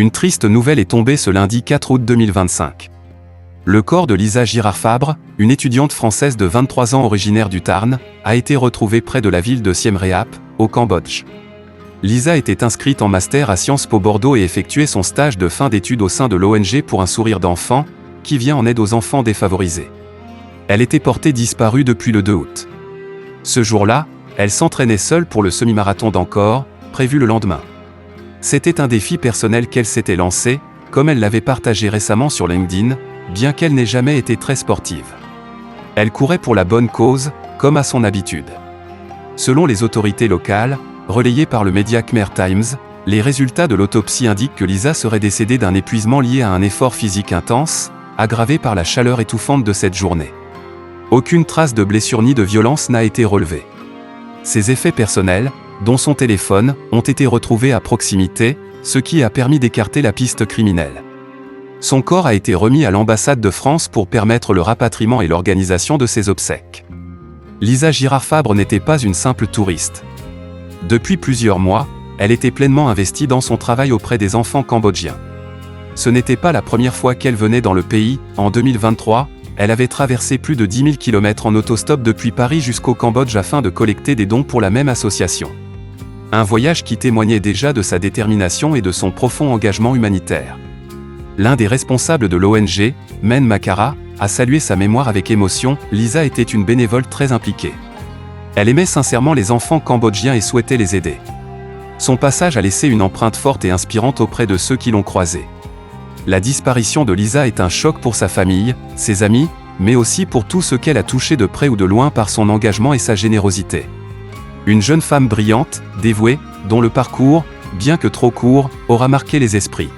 Une triste nouvelle est tombée ce lundi 4 août 2025. Le corps de Lisa Girard-Fabre, une étudiante française de 23 ans originaire du Tarn, a été retrouvé près de la ville de Siem Reap, au Cambodge. Lisa était inscrite en master à Sciences Po Bordeaux et effectuait son stage de fin d'études au sein de l'ONG Pour un sourire d'enfant, qui vient en aide aux enfants défavorisés. Elle était portée disparue depuis le 2 août. Ce jour-là, elle s'entraînait seule pour le semi-marathon d'Angkor, prévu le lendemain. C'était un défi personnel qu'elle s'était lancé, comme elle l'avait partagé récemment sur LinkedIn, bien qu'elle n'ait jamais été très sportive. Elle courait pour la bonne cause, comme à son habitude. Selon les autorités locales, relayées par le média Khmer Times, les résultats de l'autopsie indiquent que Lisa serait décédée d'un épuisement lié à un effort physique intense, aggravé par la chaleur étouffante de cette journée. Aucune trace de blessure ni de violence n'a été relevée. Ses effets personnels, dont son téléphone, ont été retrouvés à proximité, ce qui a permis d'écarter la piste criminelle. Son corps a été remis à l'ambassade de France pour permettre le rapatriement et l'organisation de ses obsèques. Lisa Girard-Fabre n'était pas une simple touriste. Depuis plusieurs mois, elle était pleinement investie dans son travail auprès des enfants cambodgiens. Ce n'était pas la première fois qu'elle venait dans le pays. En 2023, elle avait traversé plus de 10 000 km en autostop depuis Paris jusqu'au Cambodge afin de collecter des dons pour la même association. Un voyage qui témoignait déjà de sa détermination et de son profond engagement humanitaire. L'un des responsables de l'ONG, Men Makara, a salué sa mémoire avec émotion. Lisa était une bénévole très impliquée. Elle aimait sincèrement les enfants cambodgiens et souhaitait les aider. Son passage a laissé une empreinte forte et inspirante auprès de ceux qui l'ont croisée. La disparition de Lisa est un choc pour sa famille, ses amis, mais aussi pour tout ce qu'elle a touché de près ou de loin par son engagement et sa générosité. Une jeune femme brillante, dévouée, dont le parcours, bien que trop court, aura marqué les esprits.